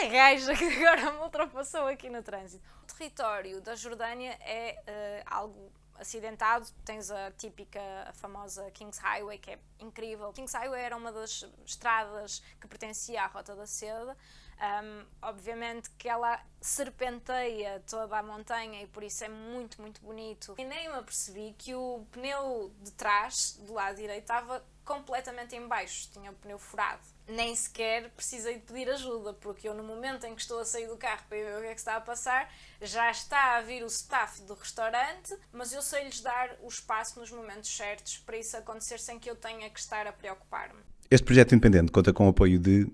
gaja que agora me ultrapassou aqui no trânsito. O território da Jordânia é algo acidentado. Tens a típica, a famosa King's Highway, que é incrível. King's Highway era uma das estradas que pertencia à Rota da Seda. Obviamente que ela serpenteia toda a montanha e por isso é muito, muito bonito. E nem me apercebi que o pneu de trás, do lado direito, estava completamente em baixo, tinha o pneu furado. Nem sequer precisei de pedir ajuda, porque eu, no momento em que estou a sair do carro para ir ver o que é que está a passar, já está a vir o staff do restaurante, mas eu sei-lhes dar o espaço nos momentos certos para isso acontecer sem que eu tenha que estar a preocupar-me. Este projeto independente conta com o apoio de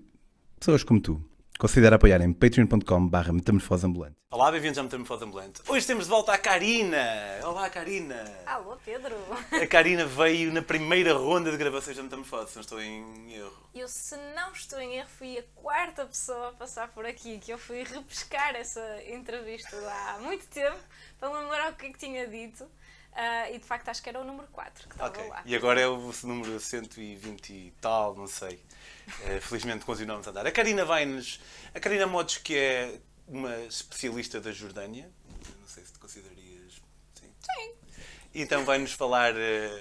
pessoas como tu. Considera apoiar em patreon.com/metamorfoseambulante. Olá, bem-vindos à Metamorfose Ambulante. Hoje temos de volta a Karina. Olá, Karina. Alô, Pedro. A Karina veio na primeira ronda de gravações da Metamorfose, se não estou em erro. Eu, se não estou em erro, fui a quarta pessoa a passar por aqui, que eu fui repescar essa entrevista há muito tempo, para me lembrar o que é que tinha dito. E de facto acho que era o número 4 que estava lá. E agora é o número 120 e tal, não sei. Felizmente continuamos a andar. A Karina Modes, que é uma especialista da Jordânia. Não sei se te considerarias... Sim. Então vai-nos falar...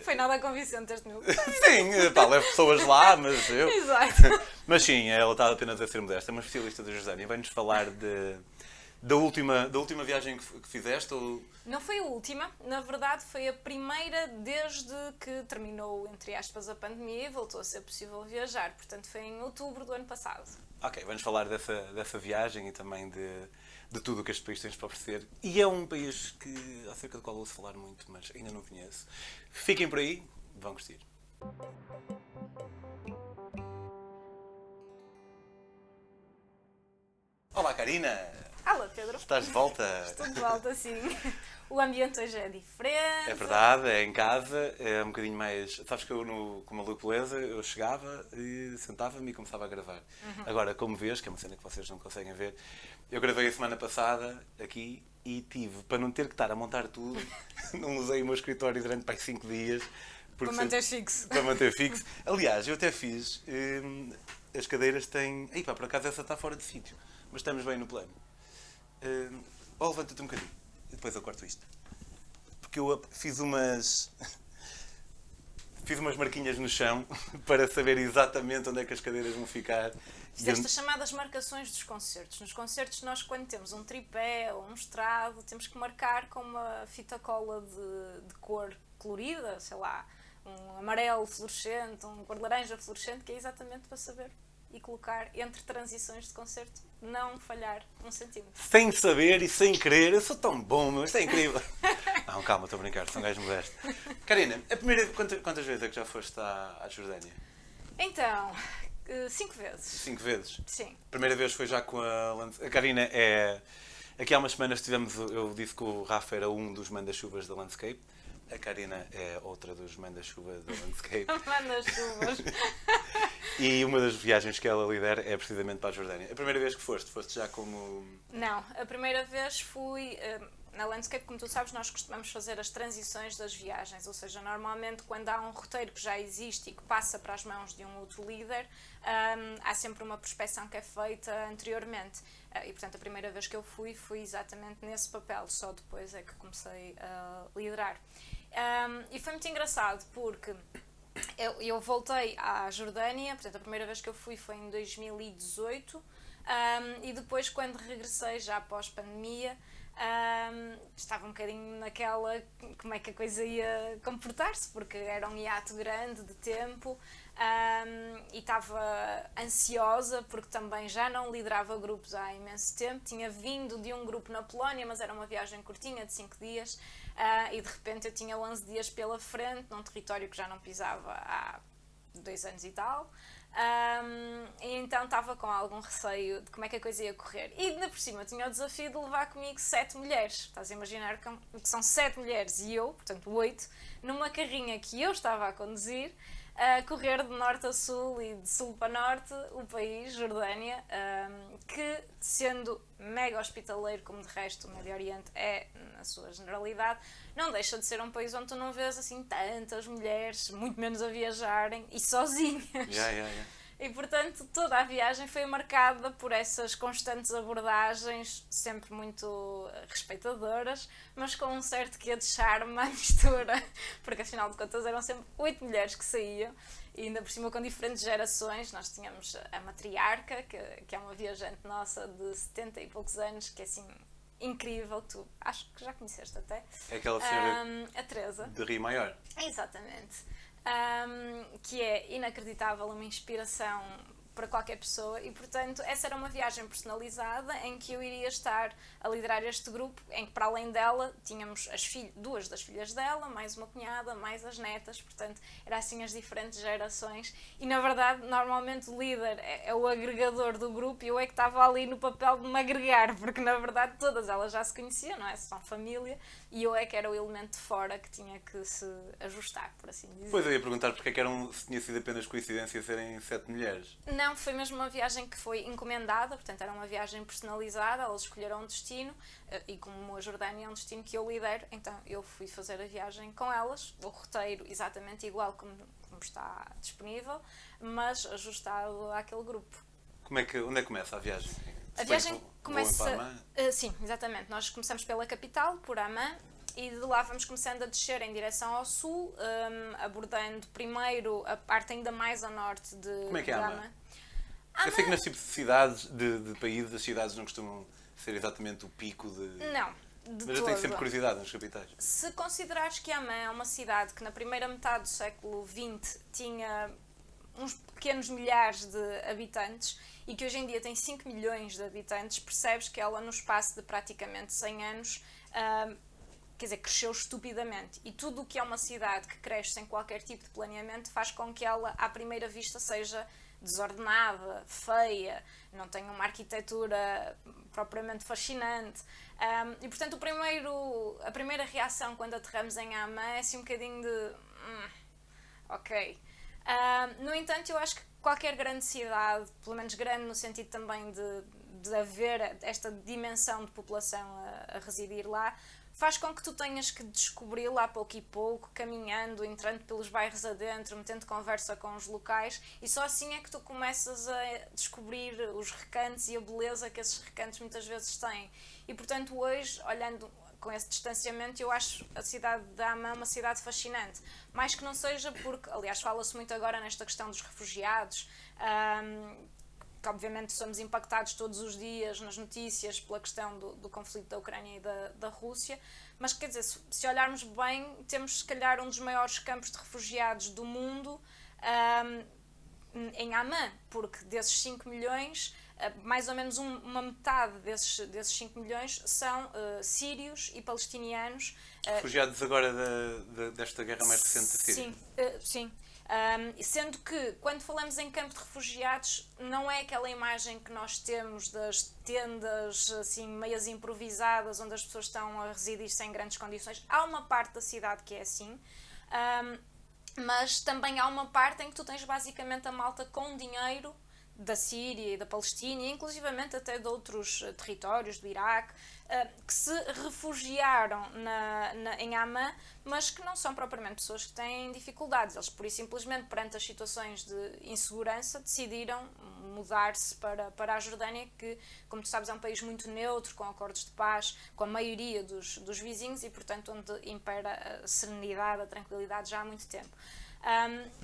Foi nada convincente este meu. Sim, pá, levo pessoas lá, mas eu... Exato. Mas sim, ela está apenas a ser modesta. É uma especialista da Jordânia. Vai-nos falar da última viagem que fizeste? Ou... Não foi a última, na verdade foi a primeira desde que terminou, entre aspas, a pandemia e voltou a ser possível viajar. Portanto, foi em outubro do ano passado. Ok, vamos falar dessa viagem e também de tudo o que este país tem para oferecer. E é um país acerca do qual ouço falar muito, mas ainda não conheço. Fiquem por aí, vão curtir. Olá, Karina! Olá, Pedro. Estás de volta? Estou de volta, sim. O ambiente hoje é diferente. É verdade, é em casa, é um bocadinho mais... Sabes que eu, com uma beleza, eu chegava e sentava-me e começava a gravar. Agora, como vês, que é uma cena que vocês não conseguem ver, eu gravei a semana passada aqui e tive, para não ter que estar a montar tudo, não usei o meu escritório durante 5 dias. Para manter fixo. Para manter fixo. Aliás, eu até fiz... as cadeiras têm... Ei pá, por acaso essa está fora de sítio, mas estamos bem no plano. Levanta-te um bocadinho e depois eu corto isto. Porque eu fiz umas marquinhas no chão para saber exatamente onde é que as cadeiras vão ficar. Fizeste as chamadas marcações dos concertos. Nos concertos nós, quando temos um tripé ou um estrado, temos que marcar com uma fita cola de cor colorida, sei lá, um amarelo fluorescente, um cor de laranja fluorescente, que é exatamente para saber e colocar entre transições de concerto, não falhar 1 centímetro. Sem saber e sem querer, eu sou tão bom, mas isto é incrível. Não, calma, estou a brincar, sou um gajo modesto. Karina, quantas vezes é que já foste à Jordânia? Então, 5 vezes. 5 vezes? Sim. A primeira vez foi já com a Karina é... Aqui há umas semanas eu disse que o Rafa era um dos manda-chuvas da Landscape. A Karina é outra dos manda-chuva da Landscape. Manda-chuvas. E uma das viagens que ela lidera é precisamente para a Jordânia. A primeira vez que foste já como... Não, a primeira vez fui... Na Landscape, como tu sabes, nós costumamos fazer as transições das viagens, ou seja, normalmente quando há um roteiro que já existe e que passa para as mãos de um outro líder, há sempre uma prospeção que é feita anteriormente. E, portanto, a primeira vez que eu fui exatamente nesse papel, só depois é que comecei a liderar. E foi muito engraçado porque eu voltei à Jordânia, portanto, a primeira vez que eu fui foi em 2018, e depois, quando regressei, já pós-pandemia, estava um bocadinho naquela, como é que a coisa ia comportar-se, porque era um hiato grande de tempo, e estava ansiosa porque também já não liderava grupos há imenso tempo. Tinha vindo de um grupo na Polónia, mas era uma viagem curtinha de 5 dias, e de repente eu tinha 11 dias pela frente num território que já não pisava há 2 anos e tal. E então estava com algum receio de como é que a coisa ia correr. E ainda por cima tinha o desafio de levar comigo 7 mulheres. Estás a imaginar que são 7 mulheres e eu, portanto 8, numa carrinha que eu estava a conduzir, a correr de norte a sul e de sul para norte o país, Jordânia, que, sendo mega hospitaleiro, como de resto o Médio Oriente é na sua generalidade, não deixa de ser um país onde tu não vês assim tantas mulheres, muito menos a viajarem e sozinhas. E, portanto, toda a viagem foi marcada por essas constantes abordagens, sempre muito respeitadoras, mas com um certo quê de charme à mistura, porque afinal de contas eram sempre 8 mulheres que saíam, e ainda por cima com diferentes gerações. Nós tínhamos a matriarca, que é uma viajante nossa de 70 e poucos anos, que é assim incrível, tu acho que já conheceste até. É aquela senhora a Teresa. de Rio Maior. Exatamente. Que é inacreditável, uma inspiração para qualquer pessoa, e portanto essa era uma viagem personalizada em que eu iria estar a liderar este grupo, em que para além dela tínhamos duas das filhas dela, mais uma cunhada, mais as netas, portanto era assim as diferentes gerações, e na verdade normalmente o líder é o agregador do grupo e eu é que estava ali no papel de me agregar, porque na verdade todas elas já se conheciam, não é? São família, e eu é que era o elemento de fora que tinha que se ajustar, por assim dizer. Pois eu ia perguntar porque é que se tinha sido apenas coincidência serem 7 mulheres. Não, foi mesmo uma viagem que foi encomendada, portanto era uma viagem personalizada, elas escolheram um destino, e como a Jordânia é um destino que eu lidero, então eu fui fazer a viagem com elas, o roteiro exatamente igual como está disponível, mas ajustado àquele grupo. Onde é que começa a viagem? A viagem começa... Para Amã? Sim, exatamente. Nós começamos pela capital, por Amã, e de lá vamos começando a descer em direção ao sul, abordando primeiro a parte ainda mais a norte de Como é que é Amã? Amã? Eu sei que neste tipo de cidades, de países, as cidades não costumam ser exatamente o pico de... Não, de Mas eu tenho sempre curiosidade nas capitais. Se considerares que Amã é uma cidade que na primeira metade do século XX tinha uns pequenos milhares de habitantes e que hoje em dia tem 5 milhões de habitantes, percebes que ela no espaço de praticamente 100 anos, quer dizer, cresceu estupidamente. E tudo o que é uma cidade que cresce sem qualquer tipo de planeamento faz com que ela, à primeira vista, seja desordenada, feia, não tenha uma arquitetura propriamente fascinante. E, portanto, a primeira reação quando aterramos em Amã é assim um bocadinho de... ok. No entanto, eu acho que qualquer grande cidade, pelo menos grande no sentido também de haver esta dimensão de população a residir lá, faz com que tu tenhas que descobrir lá pouco e pouco, caminhando, entrando pelos bairros adentro, metendo conversa com os locais, e só assim é que tu começas a descobrir os recantos e a beleza que esses recantos muitas vezes têm. E portanto hoje, olhando com esse distanciamento, eu acho a cidade de Amã uma cidade fascinante. Mais que não seja porque, aliás, fala-se muito agora nesta questão dos refugiados, que obviamente somos impactados todos os dias nas notícias pela questão do conflito da Ucrânia e da Rússia, mas quer dizer, se olharmos bem, temos se calhar um dos maiores campos de refugiados do mundo em Amã, porque desses 5 milhões, mais ou menos uma metade desses 5 milhões são sírios e palestinianos. Refugiados agora desta guerra mais recente da Síria. Sim. Sendo que, quando falamos em campo de refugiados, não é aquela imagem que nós temos das tendas assim, meias improvisadas, onde as pessoas estão a residir sem grandes condições. Há uma parte da cidade que é assim, mas também há uma parte em que tu tens basicamente a malta com dinheiro da Síria e da Palestina, e inclusivamente até de outros territórios, do Iraque, que se refugiaram em Amã, mas que não são propriamente pessoas que têm dificuldades. Eles, por e simplesmente, perante as situações de insegurança, decidiram mudar-se para a Jordânia, que, como tu sabes, é um país muito neutro, com acordos de paz, com a maioria dos vizinhos e, portanto, onde impera a serenidade, a tranquilidade já há muito tempo.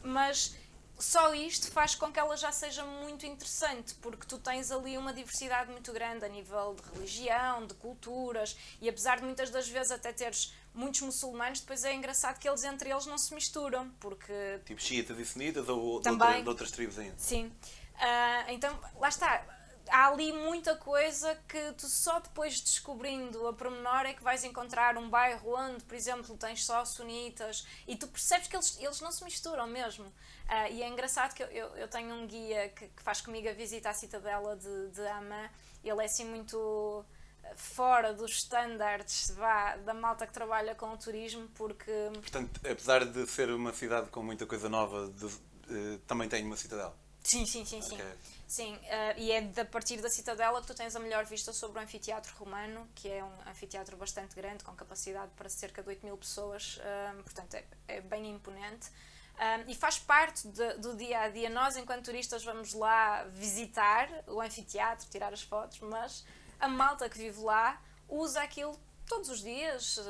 Mas só isto faz com que ela já seja muito interessante, porque tu tens ali uma diversidade muito grande a nível de religião, de culturas, e apesar de muitas das vezes até teres muitos muçulmanos, depois é engraçado que eles entre eles não se misturam, porque... Tipo xiitas e sunitas ou também, de outras tribos ainda? Sim. Então, lá está. Há ali muita coisa que tu só depois descobrindo a pormenor é que vais encontrar um bairro onde, por exemplo, tens só sunitas e tu percebes que eles não se misturam mesmo. E é engraçado que eu tenho um guia que faz comigo a visita à Citadela de Amã. Ele é assim muito fora dos estándares da malta que trabalha com o turismo, porque... Portanto, apesar de ser uma cidade com muita coisa nova, também tem uma citadela? Sim. Okay. Sim, e é a partir da Citadela que tu tens a melhor vista sobre o anfiteatro romano, que é um anfiteatro bastante grande, com capacidade para cerca de 8.000 pessoas, portanto é bem imponente. E faz parte do dia a dia. Nós, enquanto turistas, vamos lá visitar o anfiteatro, tirar as fotos, mas a malta que vive lá usa aquilo todos os dias,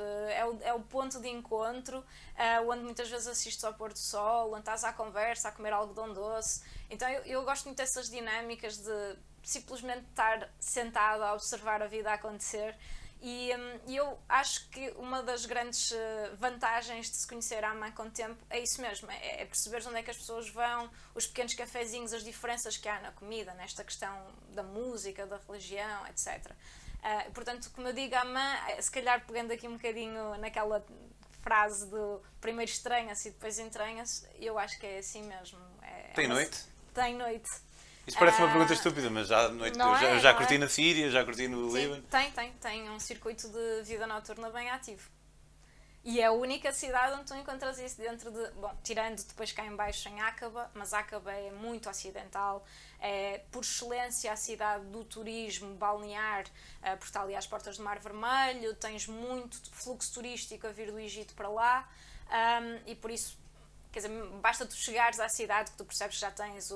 é o ponto de encontro, onde muitas vezes assistes ao pôr do sol, onde estás à conversa, a comer algodão doce. Então eu gosto muito dessas dinâmicas de simplesmente estar sentado a observar a vida a acontecer. E eu acho que uma das grandes vantagens de se conhecer a Amman com o tempo é isso mesmo, é perceber onde é que as pessoas vão, os pequenos cafezinhos, as diferenças que há na comida, nesta questão da música, da religião, etc. Portanto, como eu digo, Amman, se calhar pegando aqui um bocadinho naquela frase do primeiro estranha-se e depois entranha-se, eu acho que é assim mesmo. Tem noite? Tem noite. Isto parece uma pergunta estúpida, mas já à noite eu já curti na Síria, já curti no Líbano. Tem um circuito de vida noturna bem ativo. E é a única cidade onde tu encontras isso dentro de... Bom, tirando depois cá em baixo em Aqaba, mas Aqaba é muito ocidental, é por excelência a cidade do turismo balnear, porque está ali às portas do Mar Vermelho, tens muito fluxo turístico a vir do Egito para lá, e por isso, quer dizer, basta tu chegares à cidade que tu percebes que já tens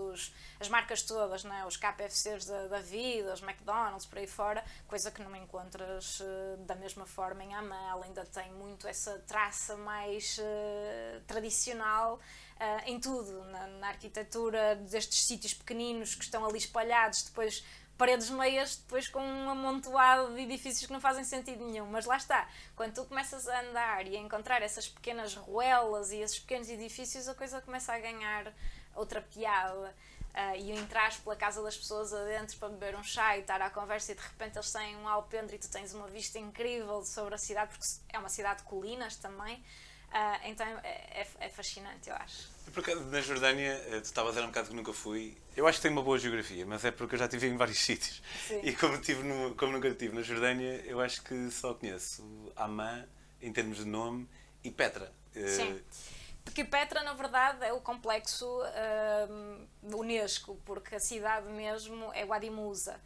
as marcas todas, não é? Os KFCs da vida, os McDonald's, por aí fora, coisa que não encontras da mesma forma em Amman. Ela ainda tem muito essa traça mais tradicional em tudo, na arquitetura destes sítios pequeninos que estão ali espalhados, depois paredes meias, depois com um amontoado de edifícios que não fazem sentido nenhum, mas lá está, quando tu começas a andar e a encontrar essas pequenas ruelas e esses pequenos edifícios, a coisa começa a ganhar outra piada, e entras pela casa das pessoas adentro para beber um chá e estar à conversa e de repente eles têm um alpendre e tu tens uma vista incrível sobre a cidade, porque é uma cidade de colinas também. Então é fascinante, eu acho. Porque na Jordânia, tu estava a dizer um bocado que nunca fui. Eu acho que tenho uma boa geografia, mas é porque eu já estive em vários sítios. Sim. E como nunca estive na Jordânia, eu acho que só conheço Amman, em termos de nome, e Petra. Sim. Porque Petra, na verdade, é o complexo Unesco, porque a cidade mesmo é Wadi Musa.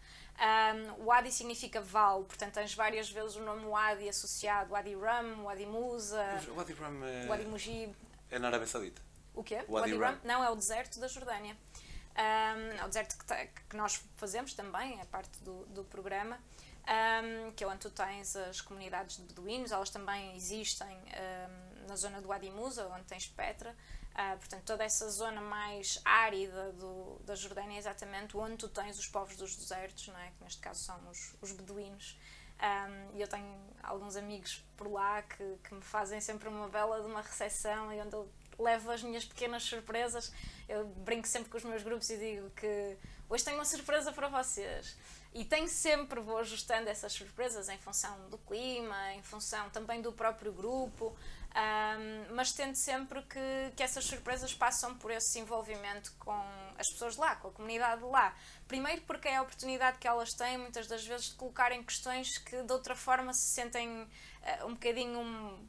Wadi significa vale, portanto tens várias vezes o nome Wadi associado, Wadi Rum, Wadi Musa, Wadi Rum Wadi Mujib. é na Arábia Saudita. O quê? Wadi Rum? Não, é o deserto da Jordânia. É o deserto que nós fazemos também, é parte do programa, que é onde tu tens as comunidades de beduínos, elas também existem na zona do Wadi Musa, onde tens Petra. Portanto, toda essa zona mais árida da Jordânia é exatamente onde tu tens os povos dos desertos, não é? Que neste caso são os beduínos. E eu tenho alguns amigos por lá que me fazem sempre uma bela de uma recepção e onde eu levo as minhas pequenas surpresas. Eu brinco sempre com os meus grupos e digo que hoje tenho uma surpresa para vocês. E vou ajustando essas surpresas em função do clima, em função também do próprio grupo, mas tento sempre que essas surpresas passam por esse envolvimento com as pessoas de lá, com a comunidade de lá. Primeiro porque é a oportunidade que elas têm muitas das vezes de colocarem questões que de outra forma se sentem um bocadinho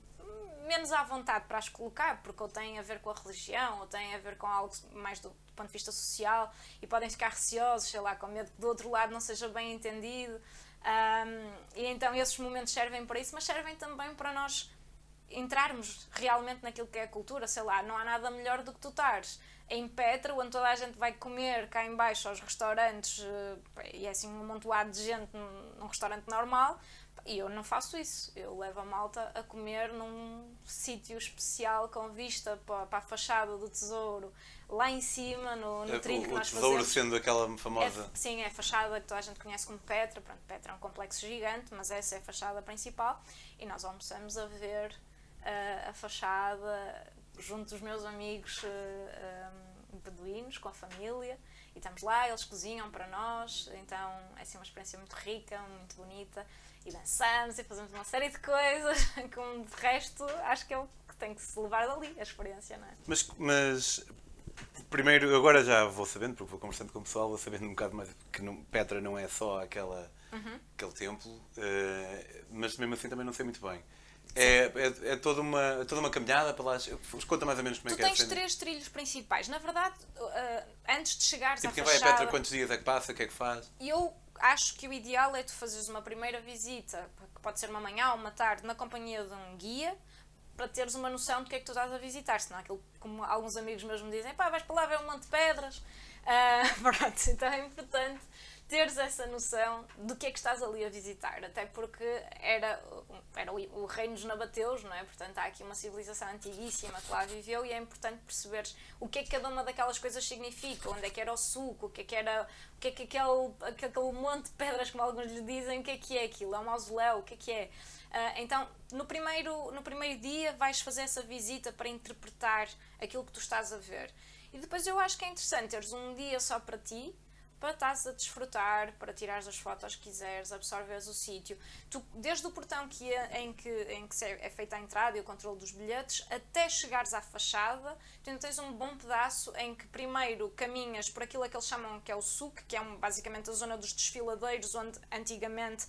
menos à vontade para as colocar, porque ou têm a ver com a religião, ou têm a ver com algo mais do ponto de vista social, e podem ficar receosos, sei lá, com medo que do outro lado não seja bem entendido. E então esses momentos servem para isso, mas servem também para nós entrarmos realmente naquilo que é a cultura. Sei lá, não há nada melhor do que tu estares em Petra, onde toda a gente vai comer cá em baixo aos restaurantes, e é assim um amontoado de gente num restaurante normal. E eu não faço isso, eu levo a malta a comer num sítio especial com vista para a fachada do Tesouro, lá em cima, no trilho que nós fazemos. O Tesouro sendo aquela famosa... Sim, é a fachada que toda a gente conhece como Petra. Pronto, Petra é um complexo gigante, mas essa é a fachada principal. E nós almoçamos a ver a fachada junto dos meus amigos beduínos, com a família. E estamos lá, eles cozinham para nós, então é assim uma experiência muito rica, muito bonita. E dançamos e fazemos uma série de coisas, como de resto, acho que é o que tem que se levar dali, a experiência, não é? Mas primeiro, agora já vou sabendo, porque vou conversando com o pessoal, vou sabendo um bocado mais que Petra não é só aquele templo, mas mesmo assim também não sei muito bem. É toda uma caminhada para lá. Conta mais ou menos como é que é. Tu tens 3 trilhos principais. Na verdade, antes de chegares à quem fachada... vai a Petra, quantos dias é que passa, o que é que faz? Eu acho que o ideal é tu fazeres uma primeira visita, que pode ser uma manhã ou uma tarde, na companhia de um guia, para teres uma noção do que é que tu estás a visitar, senão aquilo, como alguns amigos meus me dizem, pá, vais para lá ver um monte de pedras. Pronto, então é importante teres essa noção do que é que estás ali a visitar, até porque era o reino dos nabateus, não é? Portanto, há aqui uma civilização antiguíssima que lá viveu e é importante perceberes o que é que cada uma daquelas coisas significa, onde é que era o suco, o que é que aquele monte de pedras, como alguns lhe dizem, o que é aquilo, é um mausoléu, o que é. Então, no primeiro dia vais fazer essa visita para interpretar aquilo que tu estás a ver. E depois eu acho que é interessante teres um dia só para ti, para estares a desfrutar, para tirares as fotos que quiseres, absorveres o sítio. Desde o portão em que é feita a entrada e o controle dos bilhetes, até chegares à fachada, tu tens um bom pedaço em que primeiro caminhas por aquilo que eles chamam que é o souk, que é basicamente a zona dos desfiladeiros, onde antigamente,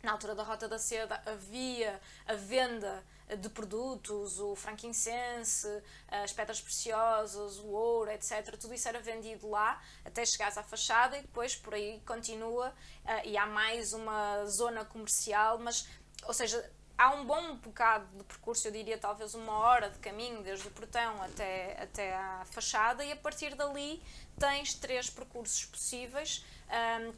na altura da Rota da Seda, havia a venda de produtos, o frankincense, as pedras preciosas, o ouro, etc. Tudo isso era vendido lá, até chegares à fachada e depois por aí continua e há mais uma zona comercial, mas, ou seja, há um bom bocado de percurso, eu diria talvez 1 hora de caminho, desde o portão até à fachada, e a partir dali tens 3 percursos possíveis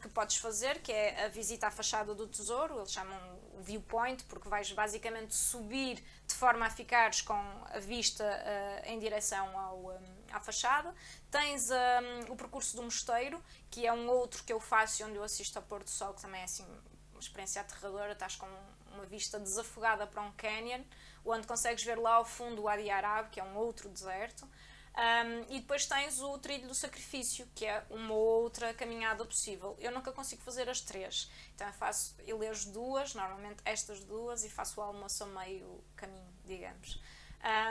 que podes fazer, que é a visita à fachada do tesouro, eles chamam o viewpoint, porque vais basicamente subir de forma a ficares com a vista em direção à fachada. Tens o percurso do mosteiro, que é um outro que eu faço onde eu assisto ao pôr do sol, que também é assim uma experiência aterradora, estás com uma vista desafogada para um canyon, onde consegues ver lá ao fundo o Wadi Arab, que é um outro deserto. E depois tens o trilho do sacrifício, que é uma outra caminhada possível. Eu nunca consigo fazer as 3, então eu elejo 2, normalmente estas 2, e faço o almoço a meio caminho, digamos.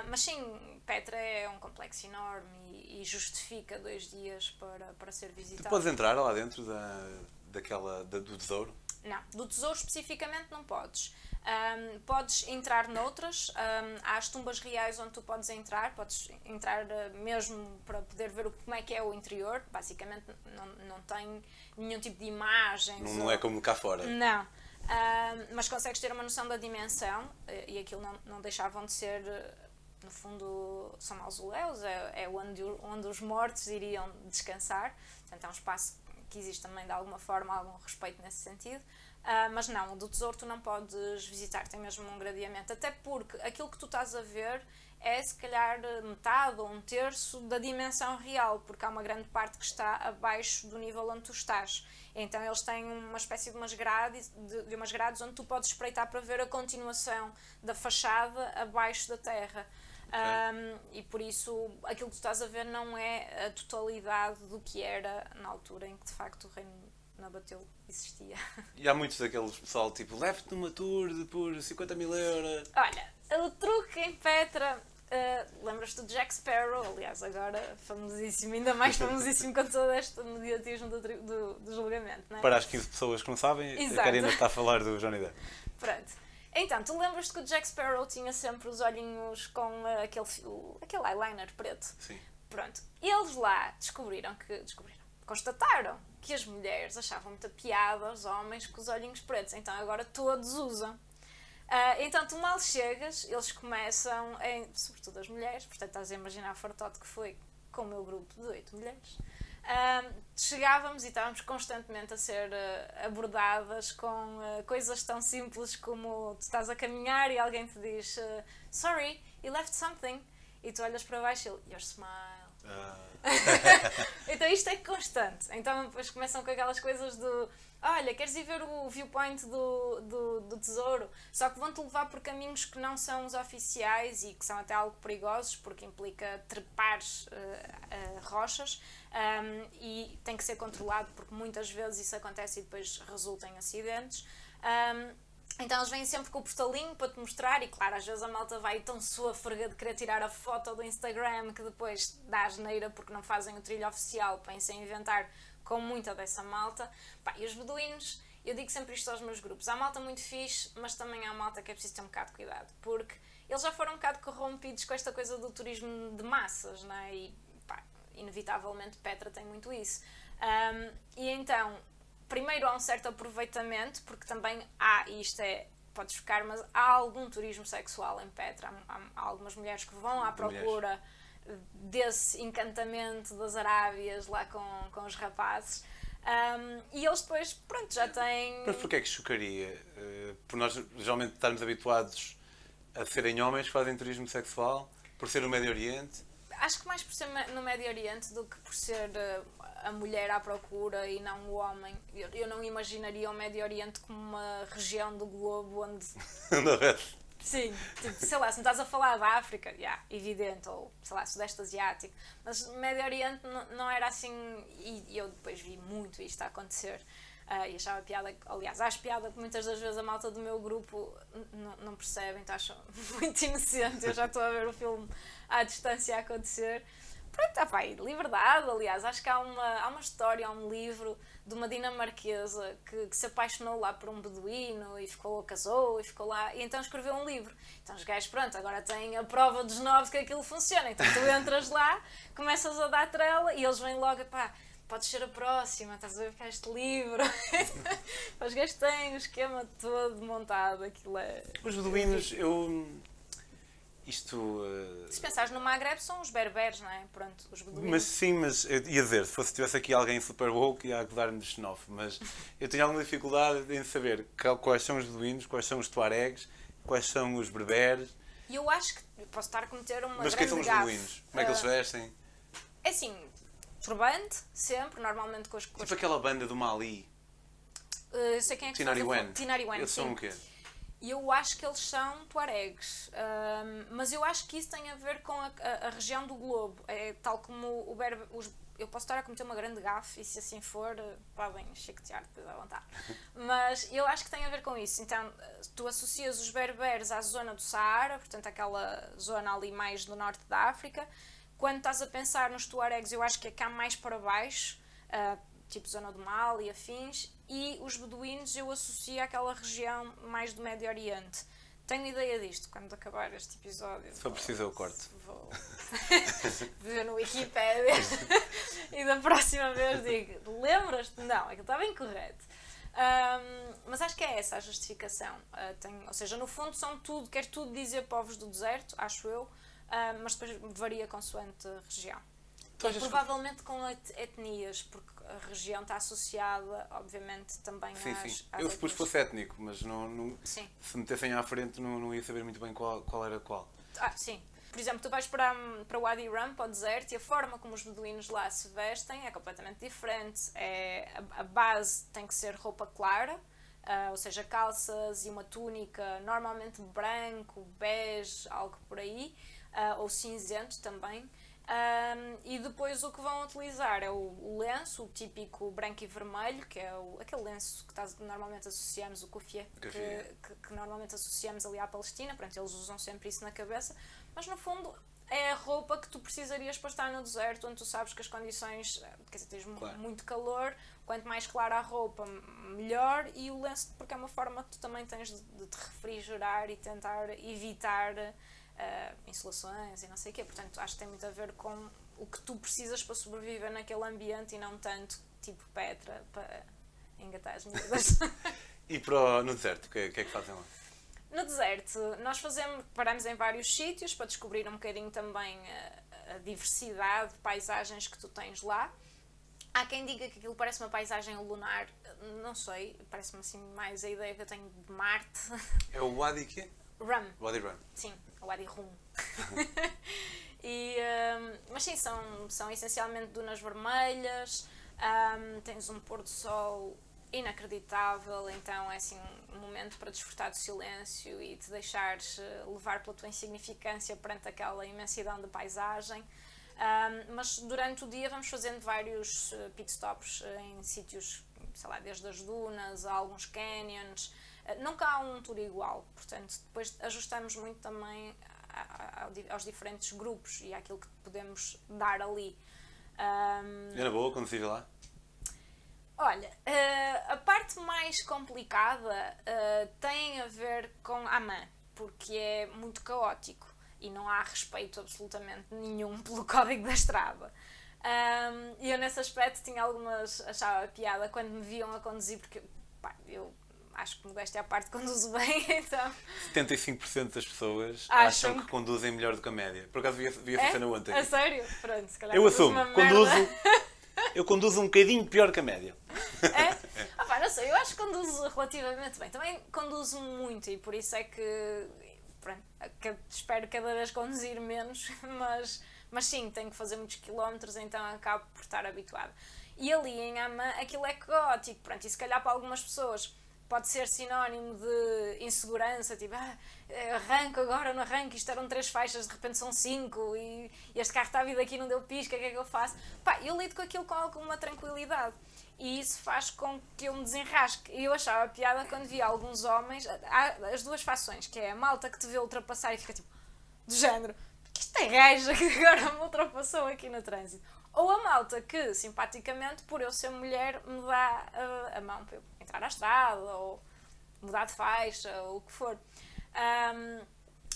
Mas sim, Petra é um complexo enorme e justifica 2 dias para ser visitado. Tu podes entrar lá dentro do tesouro? Não, do tesouro especificamente não podes. Podes entrar noutras, há as tumbas reais onde tu podes entrar mesmo para poder ver como é que é o interior, basicamente não tem nenhum tipo de imagens. Não é como cá fora? Não, mas consegues ter uma noção da dimensão e aquilo não deixavam de ser, no fundo, são mausoléus, é onde os mortos iriam descansar, portanto é um espaço que existe também de alguma forma algum respeito nesse sentido. Mas não, o do tesouro tu não podes visitar, tem mesmo um gradeamento, até porque aquilo que tu estás a ver é se calhar metade ou 1/3 da dimensão real, porque há uma grande parte que está abaixo do nível onde tu estás. Então eles têm uma espécie de umas grades onde tu podes espreitar para ver a continuação da fachada abaixo da terra. Okay. E por isso aquilo que tu estás a ver não é a totalidade do que era na altura em que de facto o reino nabateu existia. E há muitos daqueles pessoal tipo, leve-te numa tour por 50 mil euros. Olha, o truque em Petra, lembras-te do Jack Sparrow, aliás agora famosíssimo, ainda mais famosíssimo com todo este mediatismo do julgamento, não é? Para as 15 pessoas que não sabem, exato. A Karina está a falar do Johnny Depp. Pronto. Então, tu lembras-te que o Jack Sparrow tinha sempre os olhinhos com aquele eyeliner preto? Sim. Pronto. Eles lá constataram que as mulheres achavam muita piada aos homens com os olhinhos pretos, então agora todos usam. Então tu mal chegas, eles começam, sobretudo as mulheres, portanto estás a imaginar a fartote que foi com o meu grupo de 8 mulheres. Chegávamos e estávamos constantemente a ser abordadas com coisas tão simples como tu estás a caminhar e alguém te diz sorry, you left something, e tu olhas para baixo e ele, your smile. Então isto é constante. Então depois começam com aquelas coisas do olha, queres ir ver o viewpoint do tesouro? Só que vão-te levar por caminhos que não são os oficiais e que são até algo perigosos, porque implica trepares rochas e tem que ser controlado, porque muitas vezes isso acontece e depois resulta em acidentes. Então eles vêm sempre com o postalinho para te mostrar e claro, às vezes a malta vai tão sôfrega de querer tirar a foto do Instagram que depois dá asneira porque não fazem o trilho oficial, pensam em inventar com muita dessa malta. E os beduínos, eu digo sempre isto aos meus grupos, há malta muito fixe, mas também há malta que é preciso ter um bocado de cuidado, porque eles já foram um bocado corrompidos com esta coisa do turismo de massas, não é? E inevitavelmente Petra tem muito isso. E então, primeiro há um certo aproveitamento, porque também há, e isto é podes ficar, mas há algum turismo sexual em Petra. Há algumas mulheres que vão à procura desse encantamento das Arábias lá com os rapazes. E eles depois, pronto, já têm... Mas porquê é que chocaria? Por nós geralmente estarmos habituados a serem homens que fazem turismo sexual, por ser no Médio Oriente? Acho que mais por ser no Médio Oriente do que por ser a mulher à procura e não o homem. Eu não imaginaria o Médio Oriente como uma região do globo onde... Não é? Sim, tipo, sei lá, se me estás a falar da África, evidente, ou sei lá, Sudeste Asiático, mas no Médio Oriente não era assim, e eu depois vi muito isto a acontecer. E achava piada, aliás, acho piada que muitas das vezes a malta do meu grupo não percebem, então acham muito inocente. Eu já estou a ver o filme à distância a acontecer. Pronto, e liberdade, aliás, acho que há uma história, há um livro de uma dinamarquesa que se apaixonou lá por um beduíno e casou e ficou lá, e então escreveu um livro. Então os gajos, pronto, agora têm a prova dos 9 que aquilo funciona. Então tu entras lá, começas a dar trela e eles vêm logo, podes ser a próxima, estás a ver para este livro. Os gajos têm o esquema todo montado, aquilo é... Os beduínos, Se pensares no Maghreb, são os berberes, não é? Pronto, os beduínos. Mas sim, mas eu ia dizer, se tivesse aqui alguém super woke, ia acusar-me de xenófobo, mas eu tenho alguma dificuldade em saber quais são os beduínos, quais são os tuaregs, quais são os berberes. E eu acho que posso estar a cometer uma mas grande quem são os gafe. beduínos? Como é que eles vestem? É assim, turbante, sempre, normalmente com as... Tipo aquela banda do Mali. Eu sei quem é que Tinariwen. Tinariwen, Eles são sim. o quê? E eu acho que eles são tuaregs, mas eu acho que isso tem a ver com a região do globo. É tal como eu posso estar a cometer uma grande gafe, e se assim for, podem chicotear-te à vontade. Mas eu acho que tem a ver com isso. Então, tu associas os berberes à zona do Saara, portanto, aquela zona ali mais do norte da África. Quando estás a pensar nos tuaregs, eu acho que é cá mais para baixo, tipo zona do Mali e afins, e os beduínos eu associo àquela região mais do Médio Oriente. Tenho ideia disto, quando acabar este episódio. Se for preciso eu corto. Vou ver no Wikipedia e da próxima vez digo, lembras-te? Não, aquilo está bem correto. Mas acho que é essa a justificação. Ou seja, no fundo quer tudo dizer povos do deserto, acho eu, mas depois varia consoante a região. Provavelmente com etnias, porque a região está associada, obviamente, também sim, às... sim. Eu supus que fosse étnico, mas Sim. se metessem à frente não ia saber muito bem qual era qual. Sim. Por exemplo, tu vais para o Wadi Rum, para o deserto, e a forma como os beduínos lá se vestem é completamente diferente. A base tem que ser roupa clara, ou seja, calças e uma túnica, normalmente branco, bege, algo por aí, ou cinzento também. E depois o que vão utilizar é o lenço, o típico branco e vermelho, que é aquele lenço que normalmente associamos, o kufié, que normalmente associamos ali à Palestina. Pronto, eles usam sempre isso na cabeça, mas no fundo é a roupa que tu precisarias para estar no deserto, onde tu sabes que as condições, quer dizer, tens muito calor, quanto mais clara a roupa, melhor, e o lenço, porque é uma forma que tu também tens de te refrigerar e tentar evitar insolações e não sei o quê. Portanto, acho que tem muito a ver com o que tu precisas para sobreviver naquele ambiente e não tanto tipo Petra para engatar as miúdas. E no deserto, o que é que fazem lá? No deserto, nós paramos em vários sítios para descobrir um bocadinho também a diversidade de paisagens que tu tens lá. Há quem diga que aquilo parece uma paisagem lunar, não sei, parece-me assim mais a ideia que eu tenho de Marte. É o Wadi quê? Rum. Wadi Rum. Sim, o Wadi Rum. Mas sim, são essencialmente dunas vermelhas, tens um pôr do sol inacreditável, então é assim um momento para desfrutar do silêncio e te deixares levar pela tua insignificância perante aquela imensidão de paisagem. Mas durante o dia vamos fazendo vários pitstops em sítios, sei lá, desde as dunas a alguns canyons. Nunca há um tour igual, portanto depois ajustamos muito também aos diferentes grupos e àquilo que podemos dar ali. Era boa quando estive lá? Olha, a parte mais complicada tem a ver com Amman, porque é muito caótico e não há respeito absolutamente nenhum pelo código da estrada. E eu nesse aspecto achava piada quando me viam a conduzir, porque eu acho que modéstia à parte conduzo bem, então... 75% das pessoas Acham acham que conduzem melhor do que a média. Por acaso vi essa cena ontem. A sério? Pronto, se calhar Eu conduzo assumo, uma merda. eu conduzo um bocadinho pior que a média. É? Ah pá, não sei, eu acho que conduzo relativamente bem. Também conduzo muito e por isso é que, pronto, espero cada vez conduzir menos, mas sim, tenho que fazer muitos quilómetros, então acabo por estar habituada. E ali em Amã aquilo é caótico, pronto, e se calhar para algumas pessoas pode ser sinónimo de insegurança, tipo, arranco agora, não arranco, isto eram 3 faixas, de repente são 5 e este carro está a vir daqui, não deu pisca, o que é que eu faço? Pá, eu lido com aquilo com alguma tranquilidade e isso faz com que eu me desenrasque. E eu achava piada quando via alguns homens, há as duas fações, que é a malta que te vê ultrapassar e fica tipo, do género, que isto é gaja que agora me ultrapassou aqui no trânsito. Ou a malta que, simpaticamente, por eu ser mulher, me dá a mão para eu entrar na estrada, ou mudar de faixa, ou o que for.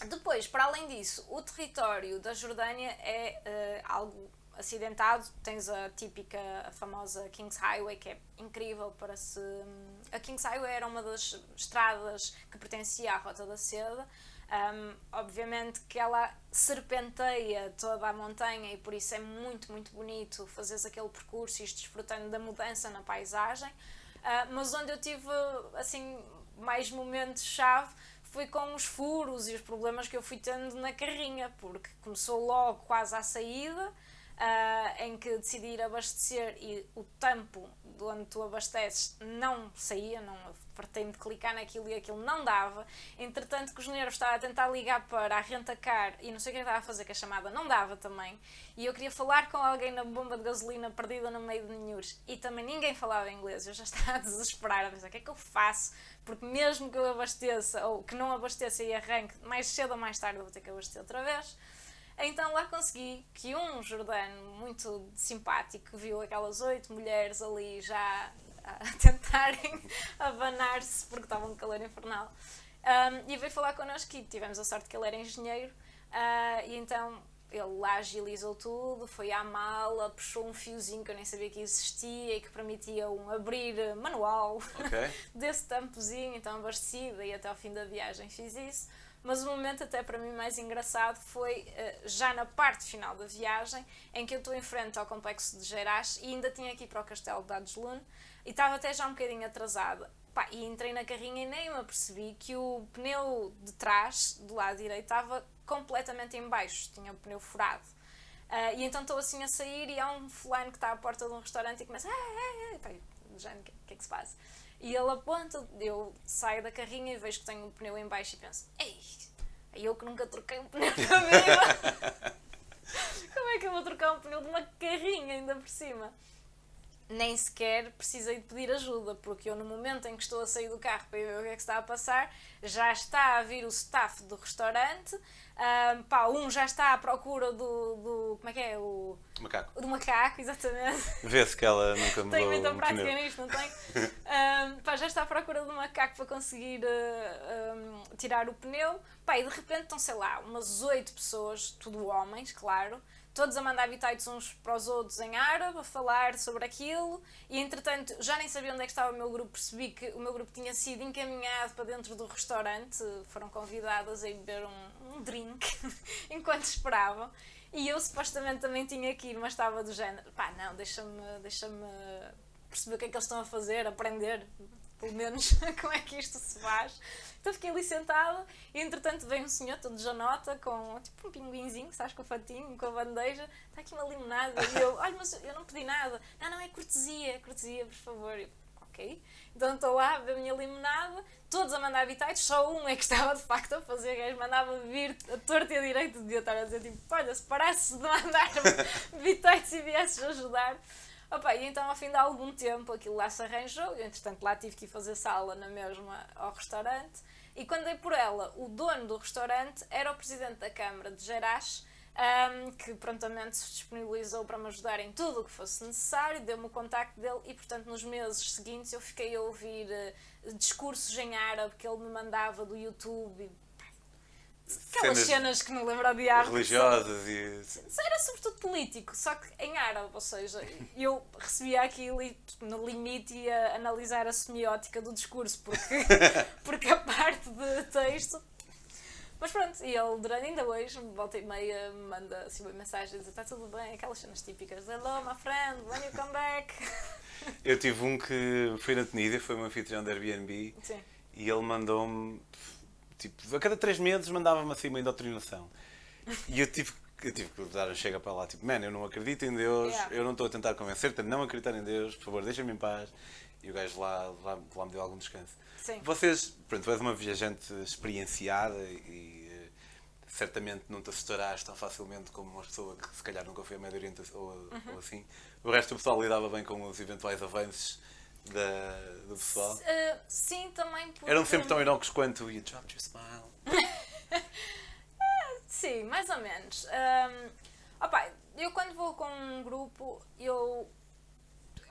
Depois, para além disso, o território da Jordânia é algo acidentado. Tens a típica, a famosa King's Highway, que é incrível para se... A King's Highway era uma das estradas que pertencia à Rota da Seda. Obviamente que ela serpenteia toda a montanha e por isso é muito, muito bonito fazeres aquele percurso e ir desfrutando da mudança na paisagem, mas onde eu tive assim mais momentos-chave foi com os furos e os problemas que eu fui tendo na carrinha, porque começou logo quase à saída, em que decidi ir abastecer e o tampo de onde tu abasteces não saía, não fartei-me de clicar naquilo e aquilo não dava. Entretanto, que os nervos estava a tentar ligar para a Rentacar e não sei o que estava a fazer, que a chamada não dava também. E eu queria falar com alguém na bomba de gasolina perdida no meio de Ninhures e também ninguém falava inglês. Eu já estava a desesperar, a pensar, o que é que eu faço? Porque mesmo que eu abasteça, ou que não abasteça e arranque, mais cedo ou mais tarde eu vou ter que abastecer outra vez. Então lá consegui que um jordano muito simpático viu aquelas 8 mulheres ali já a tentarem abanar-se porque estava um calor infernal e veio falar connosco e tivemos a sorte que ele era engenheiro e então ele lá agilizou tudo, foi à mala, puxou um fiozinho que eu nem sabia que existia e que permitia um abrir manual desse tampozinho, então abastecida e até ao fim da viagem fiz isso. Mas o momento até para mim mais engraçado foi já na parte final da viagem, em que eu estou em frente ao complexo de Gerache e ainda tinha que ir para o castelo de Adjloun e estava até já um bocadinho atrasada. Pá, e entrei na carrinha e nem me apercebi que o pneu de trás, do lado direito, estava completamente em baixo, tinha o pneu furado. E então estou assim a sair e há um fulano que está à porta de um restaurante e começa pá, já, o que é que se passa? E ele aponta, eu saio da carrinha e vejo que tenho o pneu em baixo e penso, ei, eu que nunca troquei um pneu na vida. Como é que eu vou trocar um pneu de uma carrinha ainda por cima? Nem sequer precisei de pedir ajuda, porque eu no momento em que estou a sair do carro para ver o que é que está a passar, já está a vir o staff do restaurante, um já está à procura do como é que é? O macaco. Do macaco, exatamente. Vê-se que ela nunca mudou. Tenho muita prática nisto, não tenho? Já está à procura do macaco para conseguir tirar o pneu. E de repente estão, sei lá, umas 8 pessoas, tudo homens, claro, todos a mandar bitites uns para os outros em árabe, a falar sobre aquilo, e entretanto já nem sabia onde é que estava o meu grupo, percebi que o meu grupo tinha sido encaminhado para dentro do restaurante, foram convidadas a ir beber um drink enquanto esperavam, e eu supostamente também tinha que ir, mas estava do género, não, deixa-me perceber o que é que eles estão a fazer, aprender, pelo menos, como é que isto se faz. Então fiquei ali sentada e entretanto veio um senhor todo janota com tipo um pinguinzinho, sabes, com o fatinho, com a bandeja, está aqui uma limonada e eu, olha, mas eu não pedi nada. Não, é cortesia, por favor. Eu, ok. Então estou lá a beber a minha limonada, todos a mandar bitites, só um é que estava de facto a fazer, gajo mandava vir a torta e a direita, devia estar a dizer tipo, olha, se parasse de mandar bitites e viesses ajudar. E então ao fim de algum tempo aquilo lá se arranjou, eu entretanto lá tive que ir fazer sala na mesma ao restaurante e quando dei por ela, o dono do restaurante era o presidente da Câmara de Gerache, que prontamente se disponibilizou para me ajudar em tudo o que fosse necessário, deu-me o contacto dele e portanto nos meses seguintes eu fiquei a ouvir discursos em árabe que ele me mandava do YouTube Aquelas cenas que não lembro de arte. religiosas e... Era sobretudo político, só que em árabe, ou seja, eu recebia aquilo e no limite ia analisar a semiótica do discurso, porque a parte de texto... Mas pronto, e ele ainda hoje, volta e meia, me manda assim uma mensagem a dizer está tudo bem, aquelas cenas típicas de hello my friend, when you come back. Eu tive um que foi na Tunísia, foi um anfitrião da Airbnb. Sim. E ele mandou-me, tipo, a cada 3 meses mandava-me assim uma indoctrinação. E eu tive que dar a chega para lá, tipo, man, eu não acredito em Deus, eu não estou a tentar convencer-te a não acreditar em Deus, por favor, deixa-me em paz. E o gajo lá me deu algum descanso. Sim. Vocês, pronto, tu és uma viajante experienciada e certamente não te assustarás tão facilmente como uma pessoa que se calhar nunca foi a Médio Oriente ou assim. O resto do pessoal lidava bem com os eventuais avanços do pessoal. Sim, também porque... Eram sempre tão inócuos quanto You Dropped Your Smile. Sim, mais ou menos. Eu quando vou com um grupo, eu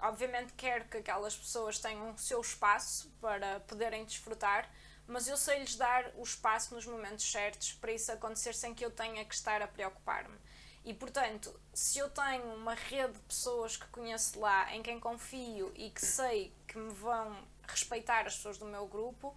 obviamente quero que aquelas pessoas tenham o seu espaço para poderem desfrutar, mas eu sei-lhes dar o espaço nos momentos certos para isso acontecer sem que eu tenha que estar a preocupar-me. E, portanto, se eu tenho uma rede de pessoas que conheço lá, em quem confio e que sei que me vão respeitar as pessoas do meu grupo,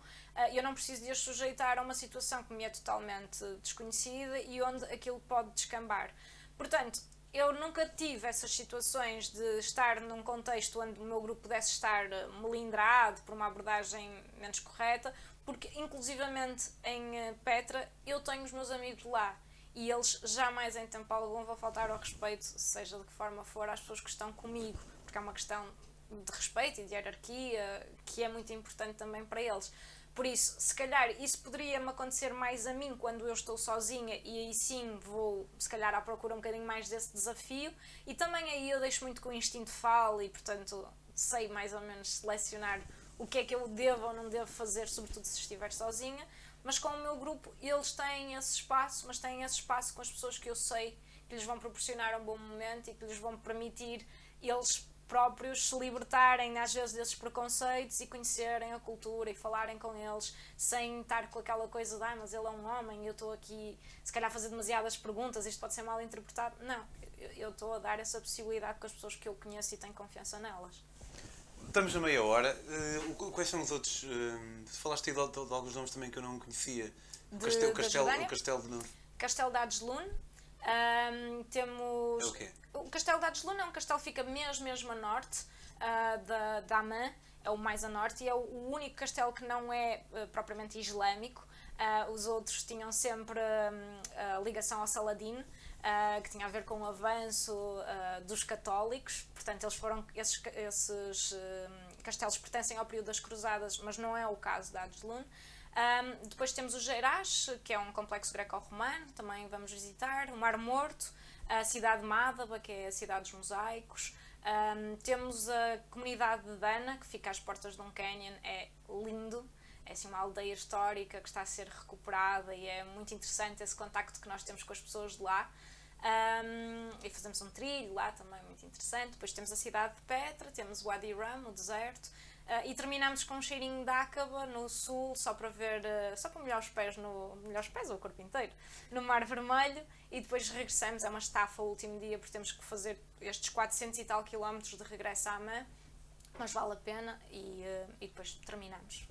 eu não preciso de as sujeitar a uma situação que me é totalmente desconhecida e onde aquilo pode descambar. Portanto, eu nunca tive essas situações de estar num contexto onde o meu grupo pudesse estar melindrado por uma abordagem menos correta, porque, inclusivamente, em Petra, eu tenho os meus amigos lá. E eles jamais em tempo algum vão faltar ao respeito, seja de que forma for, às pessoas que estão comigo, porque é uma questão de respeito e de hierarquia que é muito importante também para eles. Por isso, se calhar isso poderia-me acontecer mais a mim quando eu estou sozinha e aí sim vou, se calhar, à procura um bocadinho mais desse desafio, e também aí eu deixo muito que o instinto fale e, portanto, sei mais ou menos selecionar o que é que eu devo ou não devo fazer, sobretudo se estiver sozinha. Mas com o meu grupo, eles têm esse espaço, mas têm esse espaço com as pessoas que eu sei que lhes vão proporcionar um bom momento e que lhes vão permitir eles próprios se libertarem, às vezes, desses preconceitos e conhecerem a cultura e falarem com eles sem estar com aquela coisa de mas ele é um homem, eu estou aqui, se calhar, a fazer demasiadas perguntas, isto pode ser mal interpretado. Não, eu estou a dar essa possibilidade com as pessoas que eu conheço e tenho confiança nelas. Estamos na meia hora. Quais são os outros? Falaste aí de alguns nomes também que eu não conhecia. O Castelo de Adjloun. Temos... É o quê? O Castelo de Adjloun é um castelo que fica mesmo a norte da Amman, é o mais a norte, e é o único castelo que não é propriamente islâmico. Os outros tinham sempre ligação ao Saladino, que tinha a ver com o avanço dos católicos. Portanto, esses castelos pertencem ao período das Cruzadas, mas não é o caso de Adjloun. Depois temos o Jerash, que é um complexo greco-romano, também vamos visitar. O Mar Morto, a cidade de Madaba, que é a cidade dos mosaicos. Temos a comunidade de Dana, que fica às portas de um canyon, é lindo. É assim uma aldeia histórica que está a ser recuperada e é muito interessante esse contacto que nós temos com as pessoas de lá. E fazemos um trilho lá também, muito interessante. Depois temos a cidade de Petra, temos o Wadi Rum, o deserto, e terminamos com um cheirinho de Aqaba no sul, só para molhar os pés, ou o corpo inteiro, no Mar Vermelho, e depois regressamos. É uma estafa o último dia, porque temos que fazer estes 400 e tal quilómetros de regresso à Amman, mas vale a pena, e depois terminamos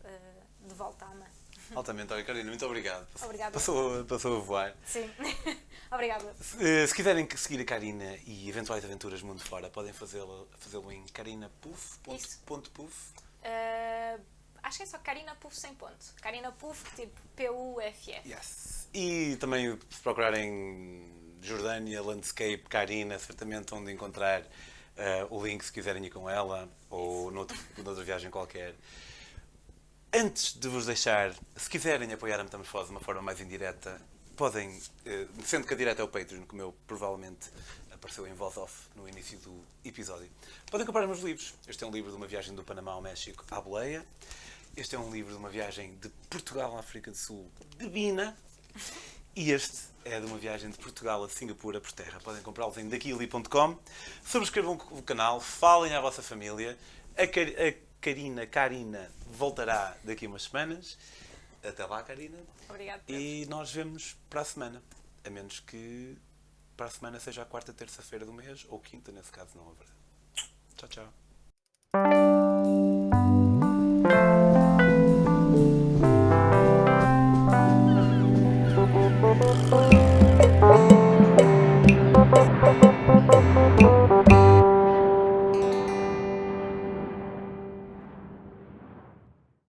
de volta à Amman. Altamente, olha, Karina, muito obrigado. Obrigada. Passou a voar. Sim, obrigada. Se quiserem seguir a Karina e eventuais aventuras mundo fora, podem fazê-lo em karinapuff.puff. Acho que é só Karina Puff sem ponto. Karina Puff, tipo P-U-F-F. Yes. E também, se procurarem Jordânia, Landscape, Karina, certamente onde encontrar o link se quiserem ir com ela, ou noutra viagem qualquer. Antes de vos deixar, se quiserem apoiar a Metamorfose de uma forma mais indireta, podem, sendo que a direta é o Patreon, como eu provavelmente apareceu em voz off no início do episódio, podem comprar os meus livros. Este é um livro de uma viagem do Panamá ao México à boleia. Este é um livro de uma viagem de Portugal à África do Sul de Bina. E este é de uma viagem de Portugal a Singapura por terra. Podem comprá-los em daquili.com. Subscrevam o canal, falem à vossa família. A Karina voltará daqui a umas semanas Até lá, Karina. Obrigado, Pedro. E nós vemos para a semana. A menos que para a semana seja a quarta terça-feira do mês, ou quinta, nesse caso não haverá. Tchau, tchau.